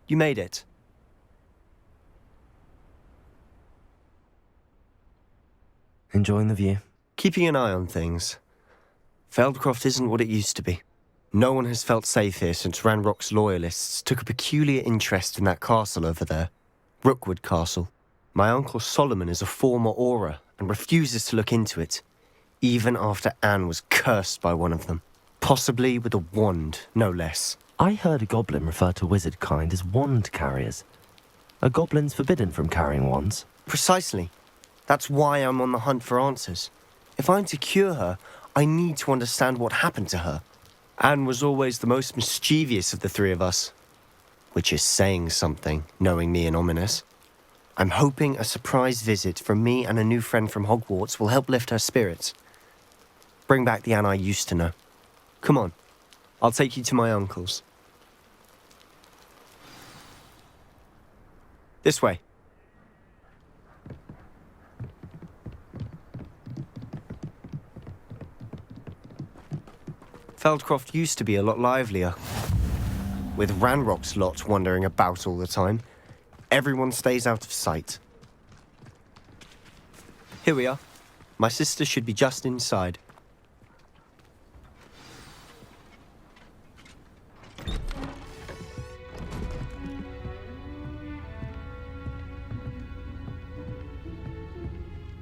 You made it. Enjoying the view? Keeping an eye on things. Feldcroft isn't what it used to be. No one has felt safe here since Ranrock's loyalists took a peculiar interest in that castle over there. Rookwood Castle. My uncle Solomon is a former Auror and refuses to look into it, even after Anne was cursed by one of them. Possibly with a wand, no less. I heard a goblin refer to wizard kind as wand carriers. Are goblins forbidden from carrying wands? Precisely. That's why I'm on the hunt for answers. If I'm to cure her, I need to understand what happened to her. Anne was always the most mischievous of the three of us. Which is saying something, knowing me and Ominous. I'm hoping a surprise visit from me and a new friend from Hogwarts will help lift her spirits. Bring back the Anne I used to know. Come on, I'll take you to my uncle's. This way. Feldcroft used to be a lot livelier. With Ranrock's lot wandering about all the time, everyone stays out of sight. Here we are. My sister should be just inside.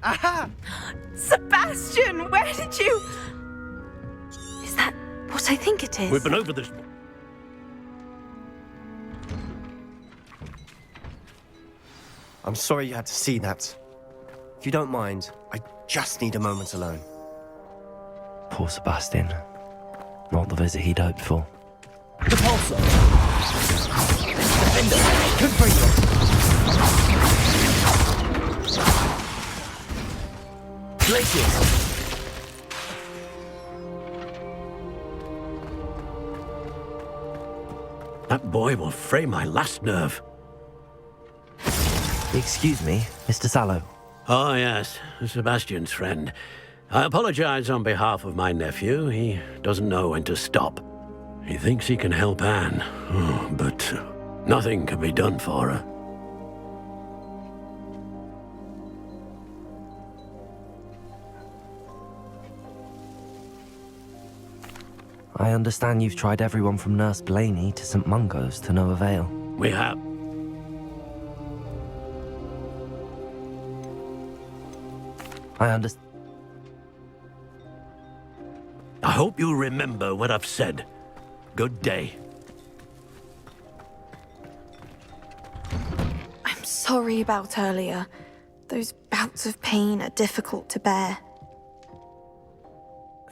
Aha! Sebastian, where did you... Is that what I think it is? We've been over this. I'm sorry you had to see that. If you don't mind, I just need a moment alone. Poor Sebastian. Not the visit he'd hoped for. The pulsar! Defender! Configure! Glaciers! That boy will fray my last nerve. Excuse me, Mr. Sallow. Oh, yes, Sebastian's friend. I apologize on behalf of my nephew. He doesn't know when to stop. He thinks he can help Anne, but nothing can be done for her. I understand you've tried everyone from Nurse Blaney to St. Mungo's to no avail. We have. I understand. I hope you remember what I've said. Good day. I'm sorry about earlier. Those bouts of pain are difficult to bear.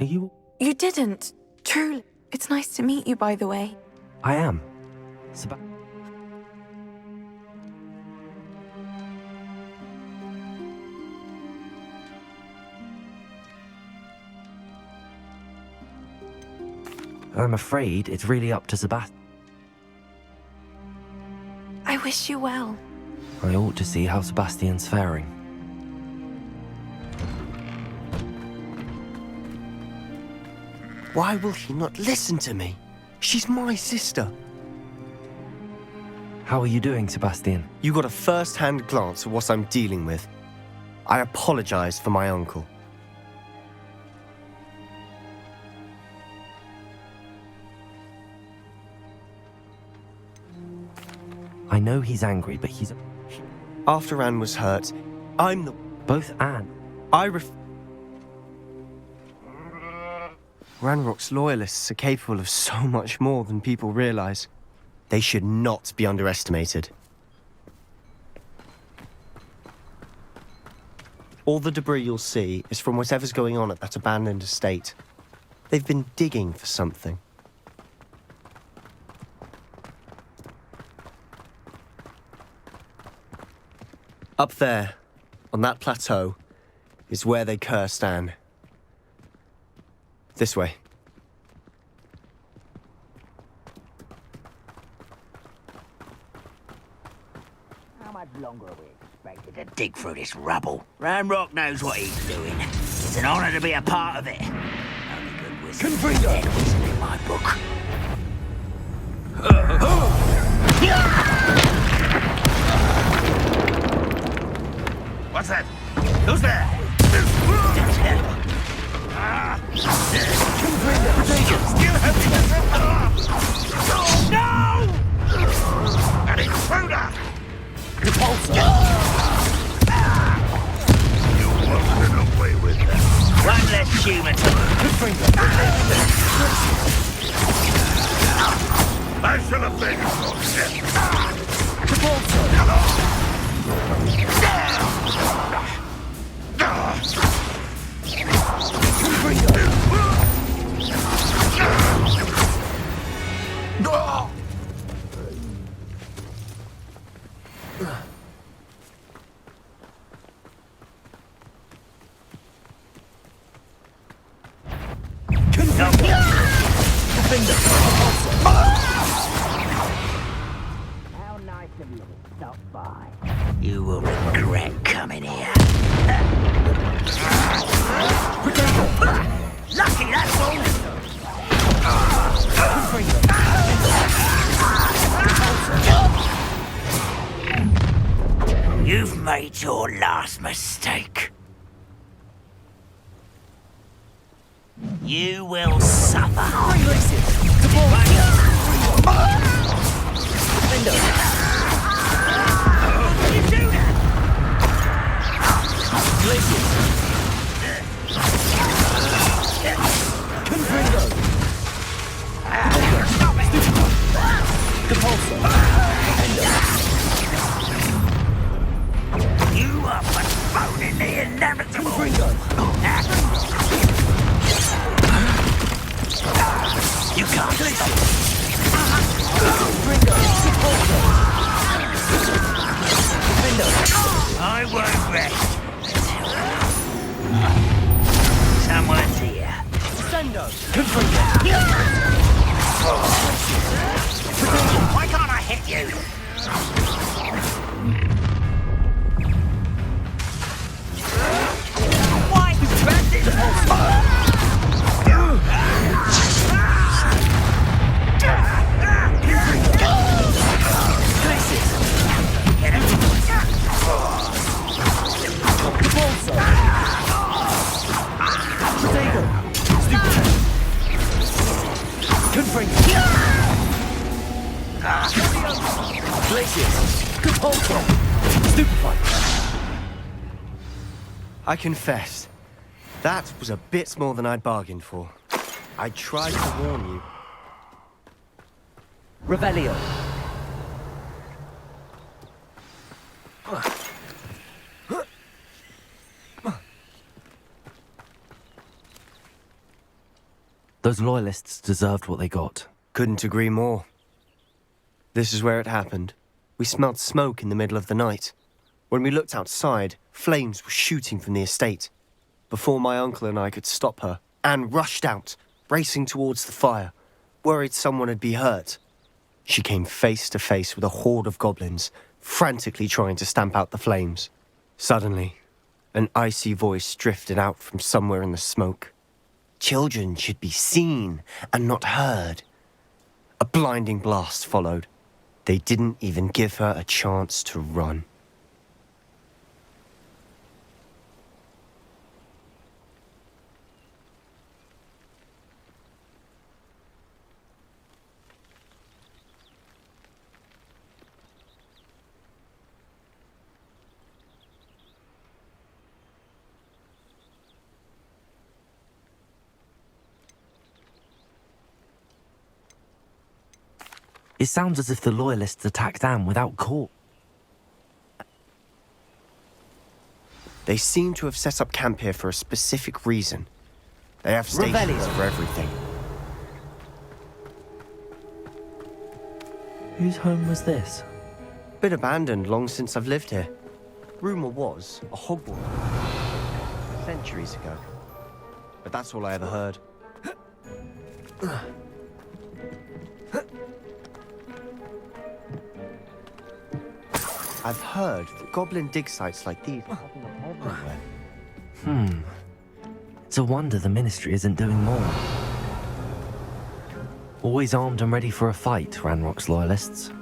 Are you... You didn't. Truly. It's nice to meet you, by the way. I am. I'm afraid it's really up to Sebastian. I wish you well. I ought to see how Sebastian's faring. Why will he not listen to me? She's my sister. How are you doing, Sebastian? You got a first-hand glance at what I'm dealing with. I apologize for my uncle. I know he's angry, but he's... After Anne was hurt, I'm the... Both Anne... Ranrock's loyalists are capable of so much more than people realize. They should not be underestimated. All the debris you'll see is from whatever's going on at that abandoned estate. They've been digging for something. Up there, on that plateau, is where they cursed Anne. This way. How much longer are we expected to dig through this rubble? Ranrock knows what he's doing. It's an honor to be a part of it. Only good wizard Configure! in my book. What's that? Who's there? No! An intruder! You won't get away with that. One less human. I shall avenge your How nice of you to stop by. You will regret coming here. Lucky that's all. You've made your last mistake. You will suffer. You are postponing the inevitable. You can't stop. I won't rest. Someone's here. Why can't I hit you? Why? I confess, that was a bit more than I'd bargained for. I tried to warn you. Revelio. Those loyalists deserved what they got. Couldn't agree more. This is where it happened. We smelled smoke in the middle of the night. When we looked outside, flames were shooting from the estate. Before my uncle and I could stop her, Anne rushed out, racing towards the fire, worried someone would be hurt. She came face to face with a horde of goblins, frantically trying to stamp out the flames. Suddenly, an icy voice drifted out from somewhere in the smoke. Children should be seen and not heard. A blinding blast followed. They didn't even give her a chance to run. It sounds as if the loyalists attacked Anne without cause. They seem to have set up camp here for a specific reason. They have stations Revelio. for everything. Whose home was this? Been abandoned long since I've lived here. Rumour was a Hogwarts centuries ago. But that's all I ever heard. I've heard that goblin dig sites like these are popping up everywhere. It's a wonder the Ministry isn't doing more. Always armed and ready for a fight, Ranrock's loyalists.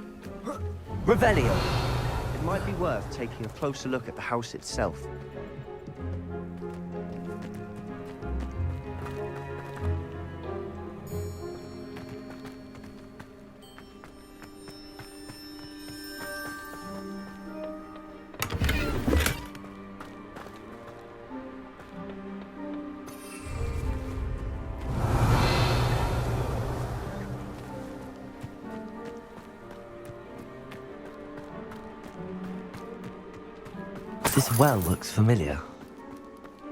Revelio. It might be worth taking a closer look at the house itself. This well looks familiar.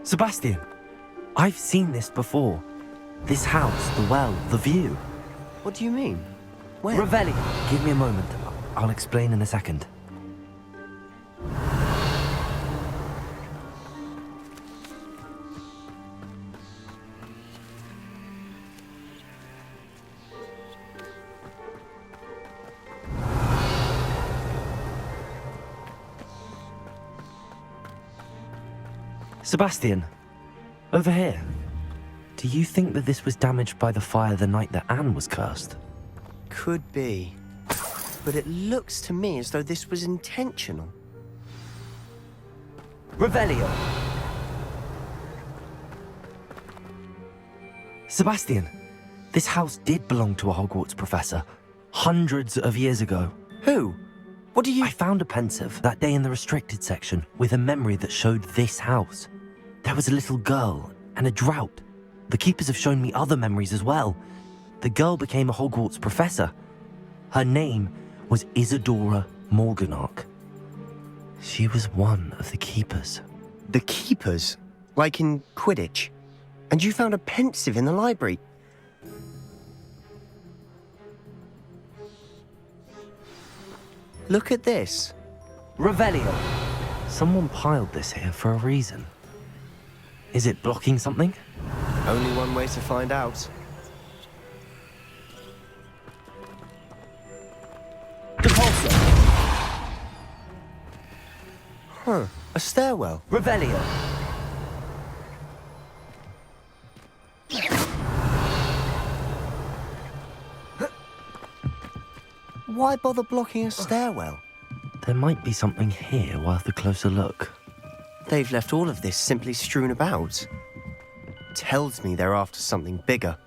Sebastian, I've seen this before. This house, the well, the view. What do you mean? Where? Revelio. Give me a moment. I'll explain in a second. Sebastian, over here. Do you think that this was damaged by the fire the night that Anne was cursed? Could be. But it looks to me as though this was intentional. Revelio. Sebastian, this house did belong to a Hogwarts professor, hundreds of years ago. Who? What do you... I found a pensive that day in the restricted section with a memory that showed this house. There was a little girl and a drought. The keepers have shown me other memories as well. The girl became a Hogwarts professor. Her name was Isadora Morganach. She was one of the keepers. The keepers? Like in Quidditch? And you found a pensive in the library? Look at this. Revelio. Someone piled this here for a reason. Is it blocking something? Only one way to find out. Depulso. Huh. A stairwell. Revelio. Why bother blocking a stairwell? There might be something here worth a closer look. They've left all of this simply strewn about. Tells me they're after something bigger.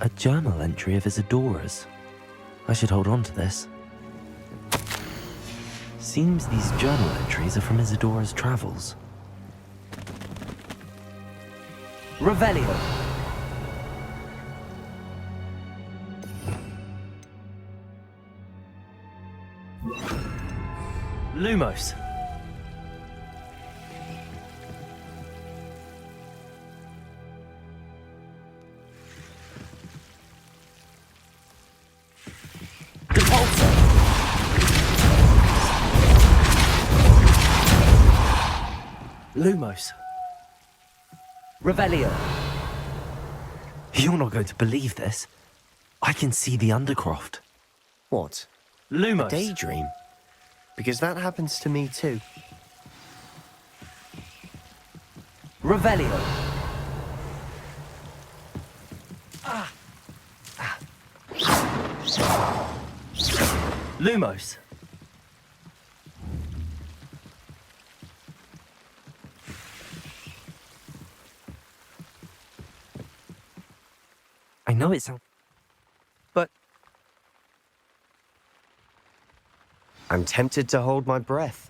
A journal entry of Isadora's. I should hold on to this. Seems these journal entries are from Isadora's travels. Revelio. Lumos. Lumos. Revelio. You're not going to believe this. I can see the Undercroft. What? Lumos. Daydream? Because that happens to me too. Revelio. Lumos. I know it sounds... But I'm tempted to hold my breath.